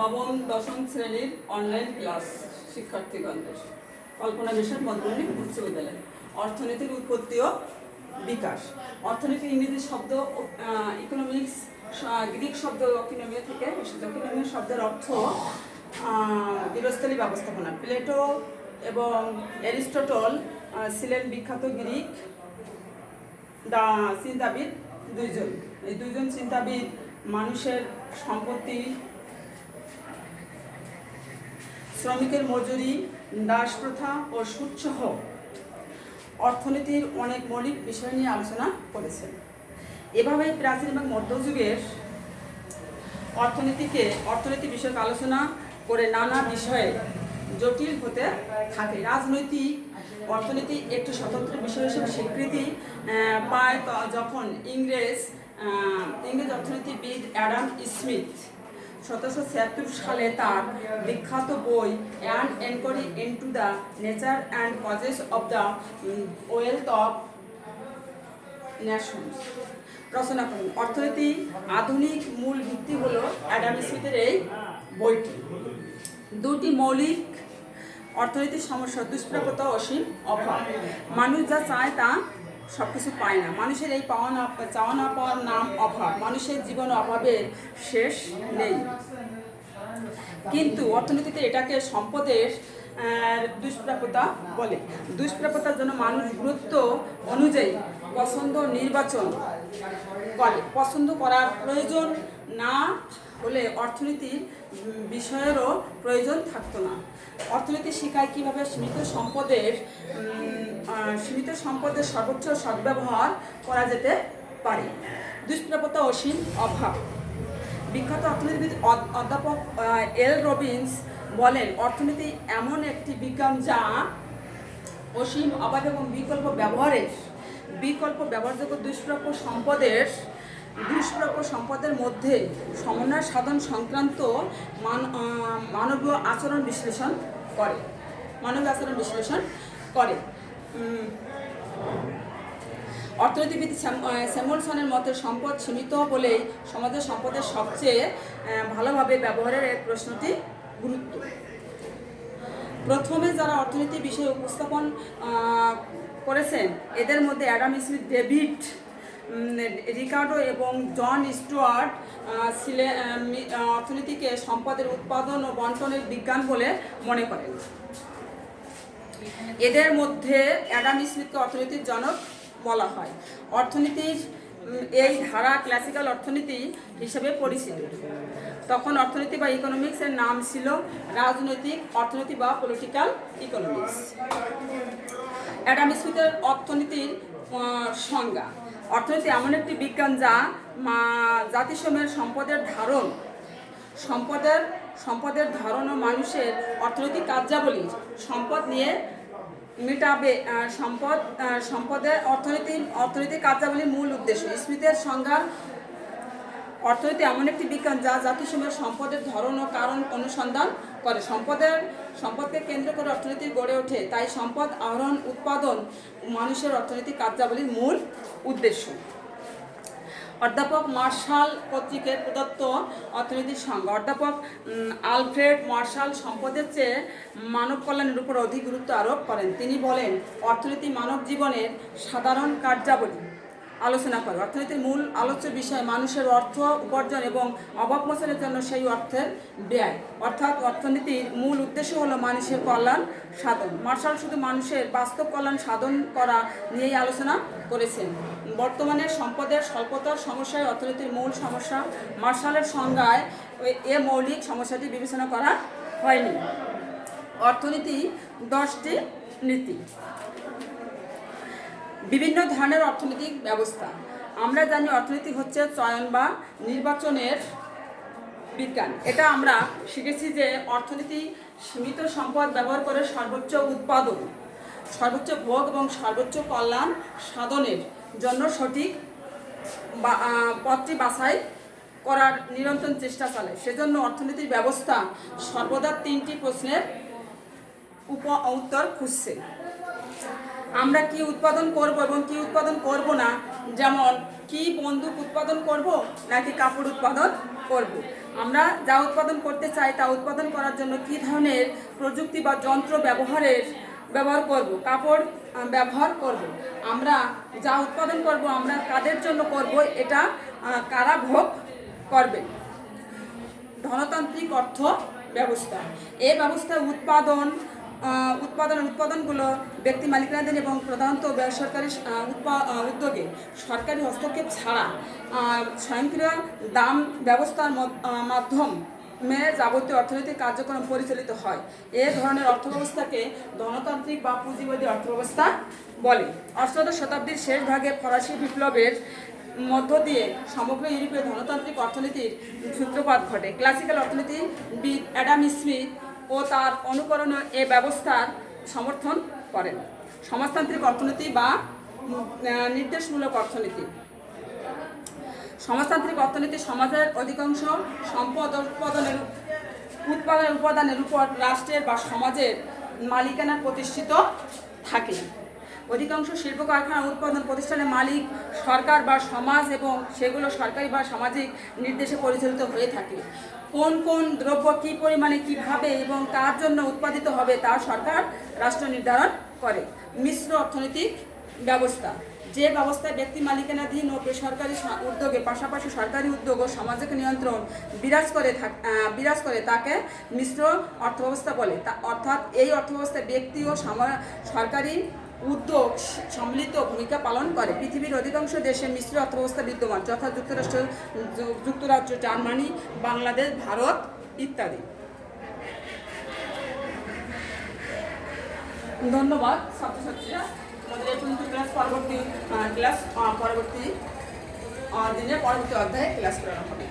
নবম দশম শ্রেণীর অনলাইন ক্লাস শিক্ষার্থীগণদের কল্পনা মিশন মধ্যমণি উচ্চ বিদ্যালয়। অর্থনীতির উৎপত্তি ও বিকাশ। অর্থনীতি ইংরেজি শব্দ ইকোনমিক্স, গ্রিক শব্দ ইকোনমিয়া থেকে এসেছে। ইকোনমিক শব্দের অর্থ দীর্ঘস্থায়ী ব্যবস্থাপনা। প্লেটো এবং অ্যারিস্টটল ছিলেন বিখ্যাত গ্রিক চিন্তাবিদ দুইজন। এই দুইজন চিন্তাবিদ মানুষের সম্পত্তি, শ্রমিকের মজুরি, দাস প্রথা ও সুদসহ অর্থনীতির অনেক মৌলিক বিষয় নিয়ে আলোচনা করেছেন। এভাবেই প্রাচীন এবং মধ্যযুগের অর্থনীতি বিষয়ক আলোচনা করে নানা বিষয়ে জটিল হতে থাকে। রাজনৈতিক অর্থনীতি একটি স্বতন্ত্র বিষয় হিসেবে স্বীকৃতি পায় যখন ইংরেজ অর্থনীতিবিদ অ্যাডাম স্মিথ 1776 সালে তার বিখ্যাত বই an enquiry into the nature and causes of the wealth of nations রচনা করেন। অর্থনীতি আধুনিক মূল ভিত্তি হলো অ্যাডাম স্মিথের এই বইটি। দুটি মৌলিক অর্থনীতির সমস্যা: দুষ্প্রাপ্যতা, অসীম অভাব। মানুষ যা চায় তা সব কিছু পায় না। মানুষের এই চাওয়া না পাওয়ার নাম অভাব। মানুষের জীবনে অভাবের শেষ নেই। কিন্তু অর্থনীতিতে এটাকে সম্পদের দুষ্প্রাপ্যতা বলে। দুষ্প্রাপ্যতার জন্য মানুষ গুরুত্ব অনুযায়ী পছন্দ নির্বাচন করে। পছন্দ করার প্রয়োজন না হলে অর্থনীতির বিষয়েরও প্রয়োজন থাকতো না। অর্থনীতি শেখায় কীভাবে সীমিত সম্পদের সর্বোচ্চ সদ্ব্যবহার করা যেতে পারে। দুষ্প্রাপ্যতা, অসীম অভাব। বিখ্যাত অর্থনীতিবিদ অধ্যাপক এল রবিন্স বলেন, অর্থনীতি এমন একটি বিজ্ঞান যা অসীম অভাব এবং বিকল্প ব্যবহারযোগ্য দুষ্প্রাপ্য সম্পদের মধ্যে সমন্বয় সাধন সংক্রান্ত মানবীয় আচরণ বিশ্লেষণ করে। অর্থনীতিবিদ স্যামুয়েলসনের মতে সম্পদ সীমিত বলেই সমাজের সম্পদের সবচেয়ে ভালোভাবে ব্যবহারের এই প্রশ্নটি গুরুত্ব। প্রথমে যারা অর্থনীতি বিষয়ে উপস্থাপন করেছেন এদের মধ্যে অ্যাডাম স্মিথ, ডেভিড রিকার্ডো এবং জন স্টুয়ার্ট অর্থনীতিকে সম্পদের উৎপাদন ও বন্টনের বিজ্ঞান বলে মনে করেন। এদের মধ্যে অ্যাডাম স্মিথকে অর্থনীতির জনক বলা হয়। অর্থনীতির এই ধারা ক্লাসিক্যাল অর্থনীতি হিসেবে পরিচিত। তখন অর্থনীতি বা ইকোনমিক্সের নাম ছিল রাজনৈতিক অর্থনীতি বা পলিটিক্যাল ইকোনমিক্স। অ্যাডাম স্মিথের অর্থনীতির সংজ্ঞা: অর্থনীতি এমন একটি বিজ্ঞান যা জাতিসমূহের সম্পদের ধরন ও মানুষের অর্থনৈতিক কার্যাবলী সম্পদ নিয়ে মেটাবে। অর্থনৈতিক কার্যাবলীর মূল উদ্দেশ্য। স্মিথের সংজ্ঞা: অর্থনীতি এমন একটি বিজ্ঞান যা জাতিসমূহের সম্পদের ধরন ও কারণ অনুসন্ধান করে। সম্পদকে কেন্দ্র করে অর্থনীতি গড়ে ওঠে, তাই সম্পদ আহরণ, উৎপাদন মানুষের অর্থনৈতিক কার্যাবলীর মূল উদ্দেশ্য। অধ্যাপক মার্শাল কর্তৃক প্রদত্ত অর্থনীতির সংজ্ঞা: অধ্যাপক আলফ্রেড মার্শাল সম্পদের চেয়ে মানব কল্যাণের উপর অধিক গুরুত্ব আরোপ করেন। তিনি বলেন, অর্থনীতি মানব জীবনের সাধারণ কার্যাবলী আলোচনা করে। অর্থনীতির মূল আলোচ্য বিষয় মানুষের অর্থ উপার্জন এবং অভাব মোচনের জন্য সেই অর্থের ব্যয়। অর্থাৎ অর্থনীতির মূল উদ্দেশ্য হলো মানুষের কল্যাণ সাধন। মার্শাল শুধু মানুষের বাস্তব কল্যাণ সাধন করা নিয়েই আলোচনা করেছেন। বর্তমানে সম্পদের স্বল্পতার সমস্যায় অর্থনীতির মূল সমস্যা। মার্শালের সংজ্ঞায় এ মৌলিক সমস্যাটি বিবেচনা করা হয়নি। অর্থনীতি 10টি নীতি। বিভিন্ন ধরনের অর্থনৈতিক ব্যবস্থা। আমরা জানি অর্থনীতি হচ্ছে চয়ন বা নির্বাচনের বিজ্ঞান। এটা আমরা শিখেছি যে অর্থনীতি সীমিত সম্পদ ব্যবহার করে সর্বোচ্চ উৎপাদন, সর্বোচ্চ ভোগ এবং সর্বোচ্চ কল্যাণ সাধনের জন্য সঠিক পথটি বাছাই করার নিরন্তর চেষ্টা চালায়। সেজন্য অর্থনীতির ব্যবস্থা সর্বদা 3টি প্রশ্নের উত্তর খুঁজছে। আমরা কি উৎপাদন করব এবং কি উৎপাদন করব না, যেমন কি বন্দুক উৎপাদন করব নাকি কাপড় উৎপাদন করব। আমরা যা উৎপাদন করতে চাই তা উৎপাদন করার জন্য কি ধরনের প্রযুক্তি বা যন্ত্র ব্যবহার করব, কাপড় ব্যবহার করব। আমরা যা উৎপাদন করব আমরা কাদের জন্য করব, এটা কারা ভোগ করবে। ধনতান্ত্রিক অর্থ ব্যবস্থা। এই ব্যবস্থা উৎপাদনগুলো ব্যক্তি মালিকানাধীন এবং প্রধানত বেসরকারি উদ্যোগে সরকারি হস্তক্ষেপ ছাড়া স্বয়ংক্রিয় দাম ব্যবস্থার মাধ্যমে যাবতীয় অর্থনৈতিক কার্যক্রম পরিচালিত হয়। এ ধরনের অর্থব্যবস্থাকে ধনতান্ত্রিক বা পুঁজিবাদী অর্থব্যবস্থা বলে। অষ্টাদশ শতাব্দীর শেষ ভাগে ফরাসি বিপ্লবের মধ্য দিয়ে সমগ্র ইউরোপীয় ধনতান্ত্রিক অর্থনীতির সূত্রপাত ঘটে। ক্লাসিক্যাল অর্থনীতিবিদ অ্যাডাম স্মিথ ও তার অনুকরণ এ ব্যবস্থার সমর্থন করেন। সমাজতান্ত্রিক অর্থনীতি বা নির্দেশমূলক অর্থনীতি। সমাজতান্ত্রিক অর্থনীতি সমাজের অধিকাংশ সম্পদ উপাদানের উপর রাষ্ট্রের বা সমাজের মালিকানা প্রতিষ্ঠিত থাকে। অধিকাংশ শিল্প কারখানা উৎপাদন প্রতিষ্ঠানের মালিক সরকার বা সমাজ এবং সেগুলো সরকারি বা সামাজিক নির্দেশে পরিচালিত হয়ে থাকে। কোন কোন দ্রব্য কী পরিমাণে, কীভাবে এবং কার জন্য উৎপাদিত হবে তা সরকার রাষ্ট্র নির্ধারণ করে। মিশ্র অর্থনৈতিক ব্যবস্থা। যে ব্যবস্থায় ব্যক্তি মালিকানাধীন ও বেসরকারি উদ্যোগের পাশাপাশি সরকারি উদ্যোগ ও সামাজিক নিয়ন্ত্রণ বিরাজ করে তাকে মিশ্র অর্থব্যবস্থা বলে। অর্থাৎ এই অর্থব্যবস্থায় ব্যক্তি ও সরকারি উদ্যোগ সম্মিলিত ভূমিকা পালন করে। পৃথিবীর অধিকাংশ দেশে মিশ্র অর্থব্যবস্থা বিদ্যমান, যথা যুক্তরাষ্ট্র, জার্মানি, বাংলাদেশ, ভারত ইত্যাদি। ধন্যবাদ ছাত্রছাত্রীরা। আমাদের এই পর্যন্ত পরবর্তী দিনে পরবর্তী অধ্যায়ে ক্লাস করানো হবে।